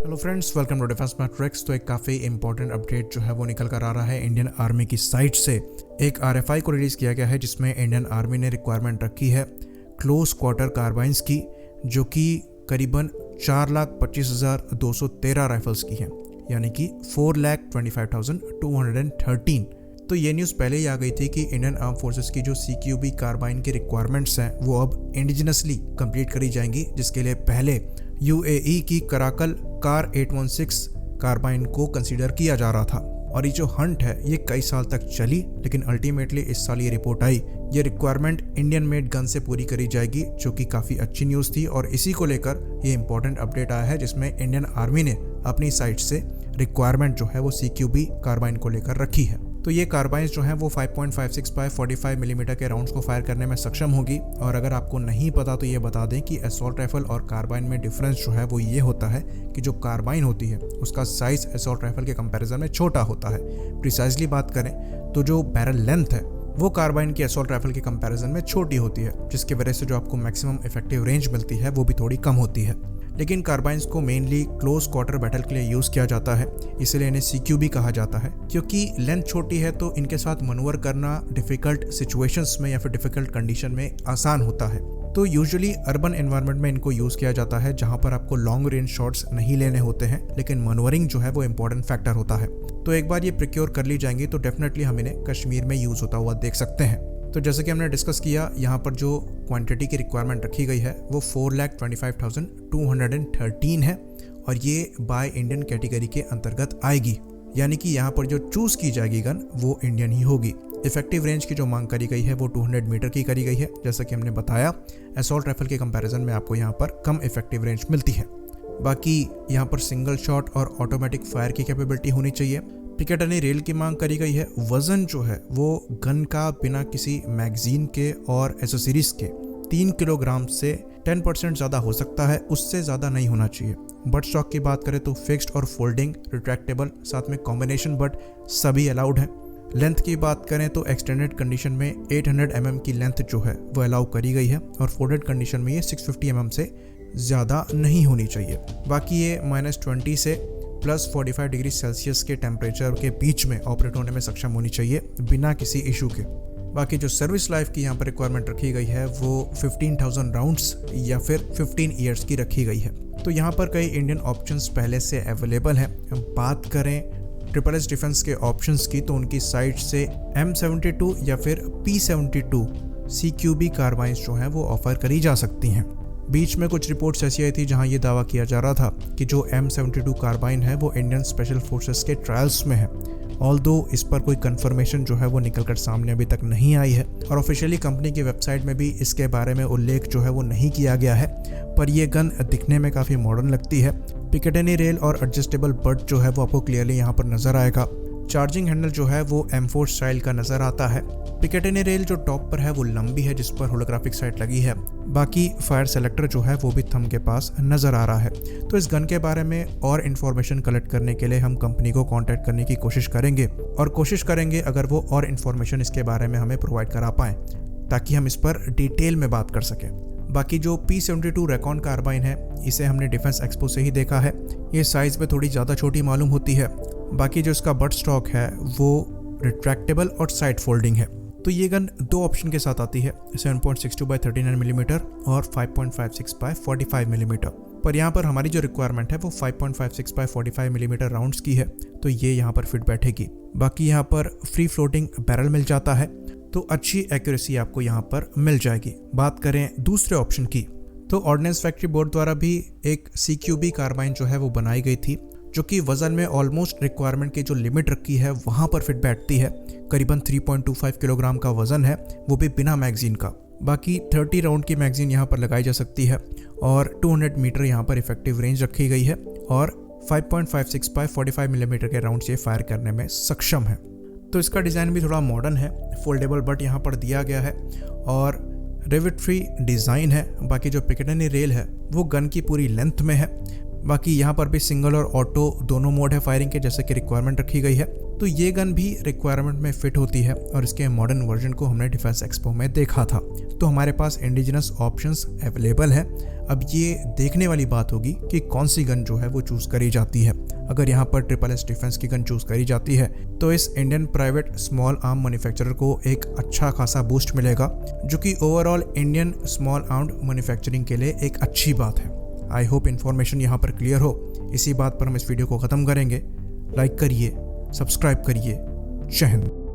Hello friends, welcome to Defence Matrix. तो एक काफ़ी इंपॉर्टेंट अपडेट जो है वो निकल कर आ रहा है इंडियन आर्मी की साइट से। एक RFI को रिलीज़ किया गया है जिसमें इंडियन आर्मी ने रिक्वायरमेंट रखी है क्लोज क्वार्टर कार्बाइंस की, जो कि करीबन 4,25,213 राइफल्स की हैं, यानी कि 4,25,213। तो ये न्यूज़ पहले ही आ गई थी कि इंडियन आर्म फोर्सेस की जो CQB कार्बाइन की रिक्वायरमेंट्स हैं वो अब इंडिजिनसली कंप्लीट करी जाएंगी, जिसके लिए पहले UAE की कराकल कार 816 कार्बाइन को कंसीडर किया जा रहा था। और ये जो हंट है ये कई साल तक चली, लेकिन अल्टीमेटली इस साल ये रिपोर्ट आई, ये रिक्वायरमेंट इंडियन मेड गन से पूरी करी जाएगी, जो कि काफ़ी अच्छी न्यूज़ थी। और इसी को लेकर ये इंपॉर्टेंट अपडेट आया है जिसमें इंडियन आर्मी ने अपनी साइट से रिक्वायरमेंट जो है वो CQB कार्बाइन को लेकर रखी है। तो ये कार्बाइंस जो हैं वो 5.56 बाय 45 मिलीमीटर के राउंड्स को फायर करने में सक्षम होगी। और अगर आपको नहीं पता तो ये बता दें कि असॉल्ट राइफल और कार्बाइन में डिफरेंस जो है वो ये होता है कि जो कार्बाइन होती है उसका साइज असॉल्ट राइफल के कंपैरिजन में छोटा होता है। प्रिसाइजली बात करें तो जो बैरल लेंथ है वो कार्बाइन की असॉल्ट राइफल के कंपैरिजन में छोटी होती है, जिसकी वजह से जो आपको मैक्सिमम इफेक्टिव रेंज मिलती है वो भी थोड़ी कम होती है। लेकिन कार्बाइंस को मेनली क्लोज क्वार्टर बैटल के लिए यूज़ किया जाता है, इसलिए इन्हें CQB कहा जाता है। क्योंकि लेंथ छोटी है तो इनके साथ मनूवर करना डिफ़िकल्ट सिचुएशंस में या फिर डिफ़िकल्ट कंडीशन में आसान होता है। तो यूजुअली अर्बन एनवायरनमेंट में इनको यूज़ किया जाता है जहाँ पर आपको लॉन्ग रेंज शॉट्स नहीं लेने होते हैं, लेकिन मनूवरिंग जो है वो इंपॉर्टेंट फैक्टर होता है। तो एक बार ये प्रिक्योर कर ली जाएंगी तो डेफिनेटली हम इन्हें कश्मीर में यूज़ होता हुआ देख सकते हैं। तो जैसे कि हमने डिस्कस किया, यहाँ पर जो क्वांटिटी की रिक्वायरमेंट रखी गई है वो 4,25,213 है और ये बाय इंडियन कैटेगरी के अंतर्गत आएगी, यानी कि यहाँ पर जो चूज़ की जाएगी गन वो इंडियन ही होगी। इफेक्टिव रेंज की जो मांग करी गई है वो 200 मीटर की करी गई है। जैसा कि हमने बताया, असॉल्ट राइफल के कंपैरिजन में आपको यहाँ पर कम इफेक्टिव रेंज मिलती है। बाकी यहाँ पर सिंगल शॉट और ऑटोमेटिक फायर की कैपेबिलिटी होनी चाहिए। पिकेटनी रेल की मांग करी गई है। वज़न जो है वो गन का बिना किसी मैगजीन के और एसेसरीज के 3 किलोग्राम से 10% ज़्यादा हो सकता है, उससे ज़्यादा नहीं होना चाहिए। बट स्टॉक की बात करें तो फिक्स्ड और फोल्डिंग, रिट्रैक्टेबल, साथ में कॉम्बिनेशन बट सभी अलाउड हैं। लेंथ की बात करें तो एक्सटेंडेड कंडीशन में 800 mm की लेंथ जो है वो अलाउ करी गई है और फोल्डेड कंडीशन में ये 650 mm से ज़्यादा नहीं होनी चाहिए। बाकी ये -20 से +45 डिग्री सेल्सियस के टेम्परेचर के बीच में ऑपरेट होने में सक्षम होनी चाहिए बिना किसी इशू के। बाकी जो सर्विस लाइफ की यहाँ पर रिक्वायरमेंट रखी गई है वो 15,000 राउंड्स या फिर 15 ईयर्स की रखी गई है। तो यहाँ पर कई इंडियन ऑप्शंस पहले से अवेलेबल हैं। हम बात करें SSS डिफेंस के ऑप्शंस की तो उनकी साइट से M72 या फिर P72 CQB कार्बाइंस जो हैं वो ऑफर करी जा सकती हैं। बीच में कुछ रिपोर्ट्स ऐसी आई थी जहां ये दावा किया जा रहा था कि जो M72 कार्बाइन है वो इंडियन स्पेशल फोर्सेस के ट्रायल्स में है। ऑल्दो इस पर कोई कंफर्मेशन जो है वो निकलकर सामने अभी तक नहीं आई है और ऑफिशियली कंपनी की वेबसाइट में भी इसके बारे में उल्लेख जो है वो नहीं किया गया है। पर यह गन दिखने में काफ़ी मॉडर्न लगती है। पिकेटनी रेल और एडजस्टेबल बट जो है वो आपको क्लियरली यहाँ पर नज़र आएगा। चार्जिंग हैंडल जो है वो M4 स्टाइल का नज़र आता है। पिकेटनी रेल जो टॉप पर है वो लंबी है, जिस पर होलोग्राफिक साइट लगी है। बाकी फायर सेलेक्टर जो है वो भी थंब के पास नज़र आ रहा है। तो इस गन के बारे में और इन्फॉर्मेशन कलेक्ट करने के लिए हम कंपनी को कांटेक्ट करने की कोशिश करेंगे और कोशिश करेंगे अगर वो और इन्फॉर्मेशन इसके बारे में हमें प्रोवाइड करा पाएँ ताकि हम इस पर डिटेल में बात कर सकें। बाकी जो P72 रेकॉन कार्बाइन है इसे हमने डिफेंस एक्सपो से ही देखा है। ये साइज़ में थोड़ी ज़्यादा छोटी मालूम होती है। बाकी जो इसका बट स्टॉक है वो रिट्रैक्टेबल और साइड फोल्डिंग है। तो ये गन दो ऑप्शन के साथ आती है, 7.62 बाय 39 मिलीमीटर और 5.56 बाय 45 मिलीमीटर। पर यहाँ पर हमारी जो रिक्वायरमेंट है वो 5.56 बाय 45 मिलीमीटर राउंड्स की है, तो ये यहाँ पर फिट बैठेगी। बाकी यहाँ पर फ्री फ्लोटिंग बैरल मिल जाता है, तो अच्छी एक्यूरेसी आपको यहाँ पर मिल जाएगी। बात करें दूसरे ऑप्शन की तो ऑर्डिनेंस फैक्ट्री बोर्ड द्वारा भी एक CQB कार्बाइन जो है वो बनाई गई थी, जो कि वज़न में ऑलमोस्ट रिक्वायरमेंट की जो लिमिट रखी है वहाँ पर फिट बैठती है। करीबन 3.25 किलोग्राम का वज़न है, वो भी बिना मैगजीन का। बाकी 30 राउंड की मैगजीन यहाँ पर लगाई जा सकती है और 200 मीटर यहाँ पर इफेक्टिव रेंज रखी गई है और 5.56 बाय 45 मिलीमीटर के राउंड से फायर करने में सक्षम है। तो इसका डिज़ाइन भी थोड़ा मॉडर्न है। फोल्डेबल बट यहाँ पर दिया गया है और रिवेट फ्री डिज़ाइन है। बाकी जो पिकेटनी रेल है वो गन की पूरी लेंथ में है। बाकी यहाँ पर भी सिंगल और ऑटो दोनों मोड है फायरिंग के, जैसे कि रिक्वायरमेंट रखी गई है। तो ये गन भी रिक्वायरमेंट में फिट होती है और इसके मॉडर्न वर्जन को हमने डिफेंस एक्सपो में देखा था। तो हमारे पास इंडिजिनस ऑप्शंस अवेलेबल है। अब ये देखने वाली बात होगी कि कौन सी गन जो है वो चूज़ करी जाती है। अगर यहाँ पर SSS डिफेंस की गन चूज़ करी जाती है तो इस Indian private small arm manufacturer को एक अच्छा खासा बूस्ट मिलेगा, जो कि overall Indian small arm manufacturing के लिए एक अच्छी बात है। आई होप इन्फॉर्मेशन यहाँ पर क्लियर हो। इसी बात पर हम इस वीडियो को ख़त्म करेंगे। लाइक करिए, सब्सक्राइब करिए। जय हिंद।